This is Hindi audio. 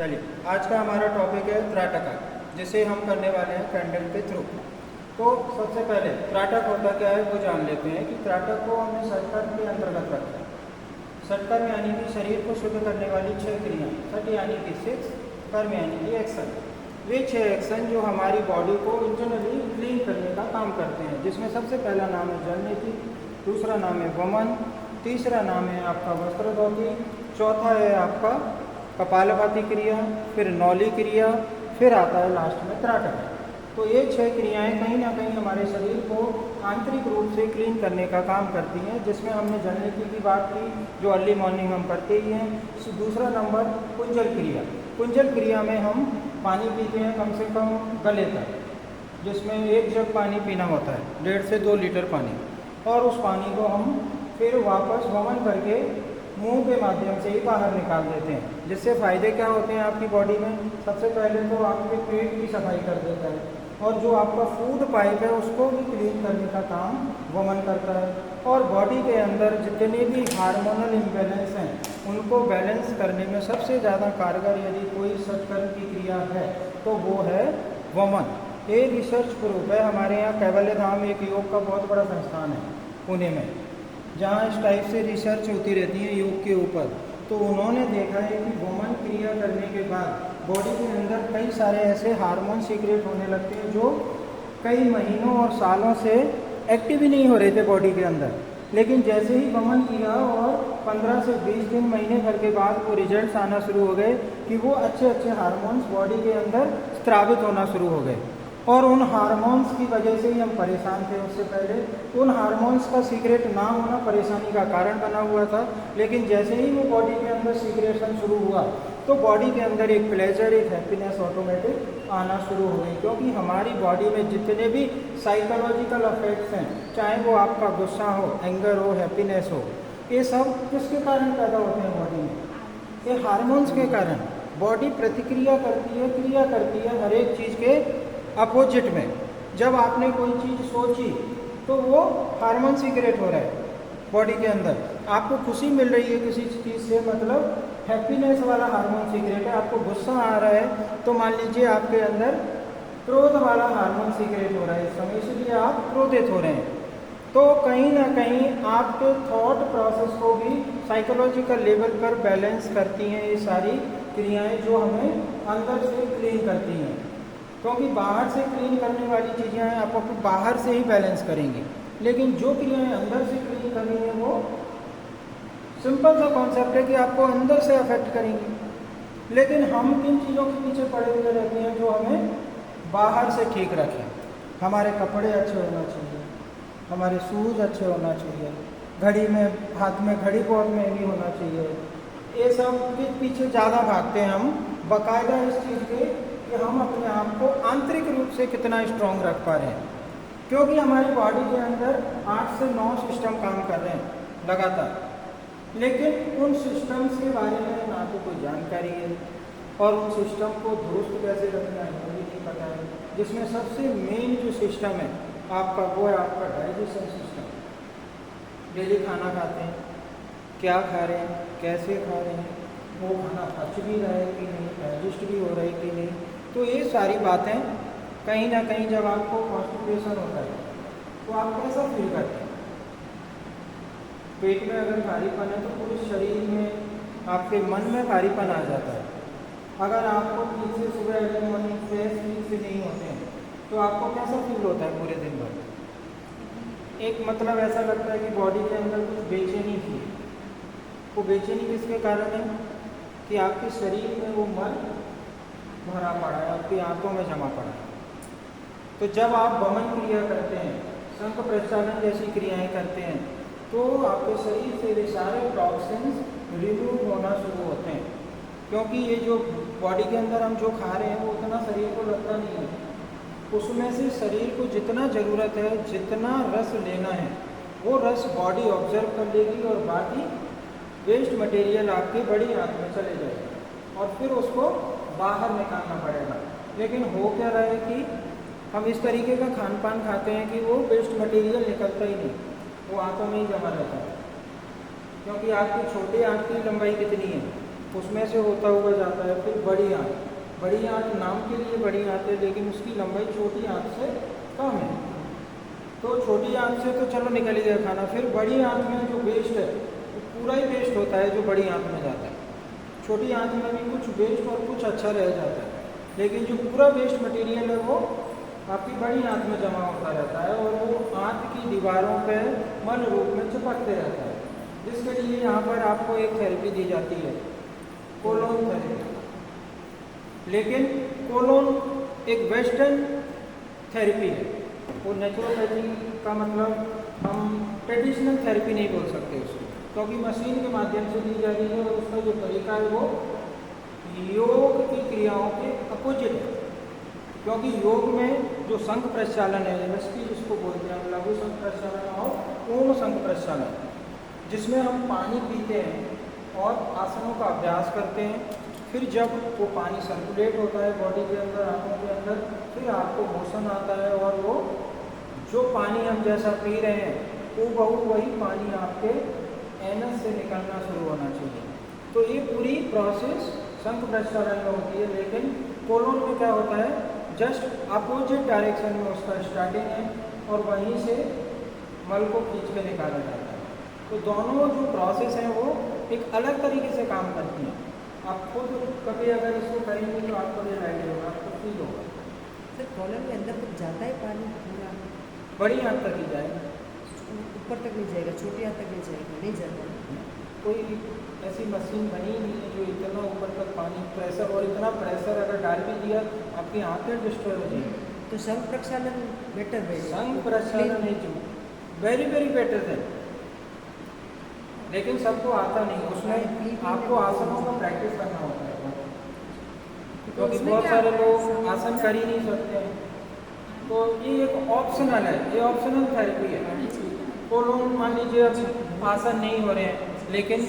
चलिए, आज का हमारा टॉपिक है त्राटका, जिसे हम करने वाले हैं कैंडल के थ्रू। तो सबसे पहले त्राटक होता क्या है वो जान लेते हैं कि त्राटक को हमने षटकर्म के अंतर्गत रखा है। षटकर्म यानी कि शरीर को शुद्ध करने वाली 6 क्रियाएं, षट यानी कि 6, कर्म यानी कि एक्शन। वे 6 एक्शन जो हमारी बॉडी को इंटरनली क्लीन करने का काम करते हैं, जिसमें सबसे पहला नाम है जल नीति, दूसरा नाम है वमन, तीसरा नाम है आपका वस्त्र धोती, चौथा है आपका कपालभाति क्रिया, फिर नौली क्रिया, फिर आता है लास्ट में त्राटक। तो ये 6 क्रियाएं कहीं ना कहीं हमारे शरीर को आंतरिक रूप से क्लीन करने का काम करती हैं, जिसमें हमने जल नीति की बात की जो अर्ली मॉर्निंग हम करते ही हैं। दूसरा नंबर कुंजल क्रिया। कुंजल क्रिया में हम पानी पीते हैं कम से कम गले तक, जिसमें 1 जग पानी पीना होता है, 1.5 से 2 लीटर पानी, और उस पानी को हम फिर वापस वमन करके मुंह के माध्यम से ही बाहर निकाल देते हैं। जिससे फ़ायदे क्या होते हैं आपकी बॉडी में? सबसे पहले तो आपके पेट की सफाई कर देता है, और जो आपका फूड पाइप है उसको भी क्लीन करने का काम वमन करता है, और बॉडी के अंदर जितने भी हार्मोनल इम्बैलेंस हैं उनको बैलेंस करने में सबसे ज़्यादा कारगर यदि कोई षटकर्म की क्रिया है तो वो है वमन। ये रिसर्च प्रूफ है। हमारे यहाँ कैवल्य धाम एक योग का बहुत बड़ा संस्थान है पुणे में, जहाँ इस टाइप से रिसर्च होती रहती है योग के ऊपर। तो उन्होंने देखा है कि वमन क्रिया करने के बाद बॉडी के अंदर कई सारे ऐसे हार्मोन सीक्रेट होने लगते हैं जो कई महीनों और सालों से एक्टिव ही नहीं हो रहे थे बॉडी के अंदर, लेकिन जैसे ही वमन किया और 15 से 20 दिन महीने भर के बाद वो रिजल्ट्स आना शुरू हो गए कि वो अच्छे अच्छे हार्मोन्स बॉडी के अंदर स्रावित होना शुरू हो गए। और उन हार्मोन्स की वजह से ही हम परेशान थे उससे पहले। उन हार्मोन्स का सीक्रेट ना होना परेशानी का कारण बना हुआ था, लेकिन जैसे ही वो बॉडी के अंदर सीक्रेशन शुरू हुआ तो बॉडी के अंदर एक प्लेजर, एक हैप्पीनेस ऑटोमेटिक आना शुरू हो गई। क्योंकि हमारी बॉडी में जितने भी साइकोलॉजिकल इफेक्ट्स हैं, चाहे वो आपका गुस्सा हो, एंगर हो, हैप्पीनेस हो, ये सब किसके कारण पैदा होते हैं बॉडी में? ये हार्मोन्स के कारण। बॉडी प्रतिक्रिया करती है, क्रिया करती है हर एक चीज़ के अपोजिट में। जब आपने कोई चीज़ सोची तो वो हार्मोन सीक्रेट हो रहा है बॉडी के अंदर। आपको खुशी मिल रही है किसी चीज़ से, मतलब हैप्पीनेस वाला हार्मोन सीक्रेट है। आपको गुस्सा आ रहा है तो मान लीजिए आपके अंदर क्रोध वाला हार्मोन सीक्रेट हो रहा है इस समय, इसलिए आप क्रोधित हो रहे हैं। तो कहीं ना कहीं आपके थॉट प्रोसेस को भी साइकोलॉजिकल लेवल पर बैलेंस करती हैं ये सारी क्रियाएं जो हमें अंदर से क्लीन करती हैं। क्योंकि बाहर से क्लीन करने वाली चीज़ें हैं आपको बाहर से ही बैलेंस करेंगी, लेकिन जो क्रियाएं अंदर से क्लीन करनी है वो सिंपल सा कॉन्सेप्ट है कि आपको अंदर से अफेक्ट करेंगी। लेकिन हम किन चीज़ों के पीछे पड़े हुए रहते हैं जो हमें बाहर से ठीक रखें? हमारे कपड़े अच्छे होना चाहिए, हमारे शूज़ अच्छे होना चाहिए, घड़ी में हाथ में घड़ी बहुत महंगी होना चाहिए। ये सब के पीछे ज़्यादा भागते हैं हम, बाकायदा इस चीज़ के कि हम अपने आप को आंतरिक रूप से कितना स्ट्रॉन्ग रख पा रहे हैं। क्योंकि हमारी बॉडी के अंदर 8 से 9 सिस्टम काम कर रहे हैं लगातार, लेकिन उन सिस्टम्स के बारे में ना तो कोई जानकारी है, और उन सिस्टम को दुरुस्त कैसे रखना है वो भी नहीं पता है। जिसमें सबसे मेन जो सिस्टम है आपका वो है आपका डाइजेशन सिस्टम। डेली खाना खाते हैं, क्या खा रहे हैं, कैसे खा रहे हैं, वो खाना पच भी रहा है कि नहीं, डाइजेस्ट भी हो रहा है कि नहीं। तो ये सारी बातें कहीं ना कहीं जब आपको कॉन्स्टिपेशन होता है तो आप कैसा फील करते हैं? पेट में अगर भारीपन है तो पूरे शरीर में, आपके मन में भारीपन आ जाता है। अगर आपको ठीक से सुबह अर्ली मॉर्निंग फ्रेश ठीक से नहीं होते हैं तो आपको कैसा फील होता है पूरे दिन भर? एक मतलब ऐसा लगता है कि बॉडी के अंदर कुछ बेचैनी थी। वो बेचैनी किसके कारण है? कि आपके शरीर में वो मल भरा पड़ा है, आपकी आंतों में जमा पड़ा है। तो जब आप वमन क्रिया करते हैं, शंख प्रक्षालन जैसी क्रियाएं करते हैं, तो आपके शरीर से वे सारे टॉक्सिन्स रिमूव होना शुरू होते हैं। क्योंकि ये जो बॉडी के अंदर हम जो खा रहे हैं वो उतना शरीर को लगता नहीं है। उसमें से शरीर को जितना ज़रूरत है, जितना रस लेना है, वो रस बॉडी ऑब्जर्व कर लेगी और बाकी वेस्ट मटेरियल आपकी बड़ी आंत में चले जाएगा और फिर उसको बाहर निकालना पड़ेगा। लेकिन हो क्या रहा है कि हम इस तरीके का खान पान खाते हैं कि वो वेस्ट मटेरियल निकलता ही नहीं, वो आंतों में ही जमा रहता है। क्योंकि आपकी छोटे आंत की लंबाई कितनी है? उसमें से होता हुआ जाता है। फिर बड़ी आंत, बड़ी आंत नाम के लिए बड़ी आंत है, लेकिन उसकी लंबाई छोटी आंत से कम है। तो छोटी आंत से तो चलो निकल ही गया खाना। फिर बड़ी आंत में जो वेस्ट है वो पूरा ही वेस्ट होता है जो बड़ी आंत में जाता है। छोटी आंत में भी कुछ वेस्ट और कुछ अच्छा रह जाता है, लेकिन जो पूरा वेस्ट मटेरियल है वो आपकी बड़ी आंत में जमा होता रहता है और वो आंत की दीवारों पर मल रूप में चिपकते रहता है, जिसके लिए यहाँ पर आपको एक थेरेपी दी जाती है, कोलोन थेरेपी। लेकिन कोलोन एक वेस्टर्न थेरेपी है, वो नेचुरोपैथी का मतलब हम ट्रेडिशनल थेरेपी नहीं बोल सकते उसको, क्योंकि मशीन के माध्यम से दी जा रही है और उसका जो तरीका है वो योग की क्रियाओं के अपोजिट है। क्योंकि योग में जो शंख प्रचालन है, एमएसटी जिसको बोलते हैं, लघु शंख प्रचालन और पूर्ण शंख प्रचालन, जिसमें हम पानी पीते हैं और आसनों का अभ्यास करते हैं। फिर जब वो पानी सर्कुलेट होता है बॉडी के अंदर, आंखों के अंदर, फिर आपको मोशन आता है और वो जो पानी हम जैसा पी रहे हैं वो बहु वही पानी आपके एनस से निकलना शुरू होना चाहिए। तो ये पूरी प्रोसेस शंख प्रचालन में होती है, लेकिन कोलोन में क्या होता है, जस्ट अपोजिट डायरेक्शन में उसका स्टार्टिंग है और वहीं से मल को खींच के निकाला जाता है। तो दोनों जो प्रोसेस हैं वो एक अलग तरीके से काम करती हैं। आप खुद कभी अगर इसको करेंगे तो आपको ये आइडिया होगा, आपको फील होगा। सर कॉलम के अंदर तक जाता है पानी पूरा? बड़ी आंत तक ही जाएगा, ऊपर तक नहीं जाएगा, छोटी आंत तक नहीं जाएगा? नहीं जाता। कोई ऐसी मशीन बनी नहीं है जो इतना ऊपर तक पानी प्रेशर, और इतना प्रेशर अगर डाल भी दिया आपकी आंतें डिस्ट्रॉय हो जाएगी। तो शंख प्रक्षालन बेटर है? शंख प्रक्षालन है जो वेरी वेरी बेटर है, लेकिन सबको आता नहीं, उसमें आपको आसनों का प्रैक्टिस करना होता है, क्योंकि बहुत सारे लोग आसन कर ही नहीं सकते हैं। तो ये एक ऑप्शनल है, ये ऑप्शनल थेरेपी है। कोलोन मान लीजिए अब आसन नहीं हो रहे हैं, लेकिन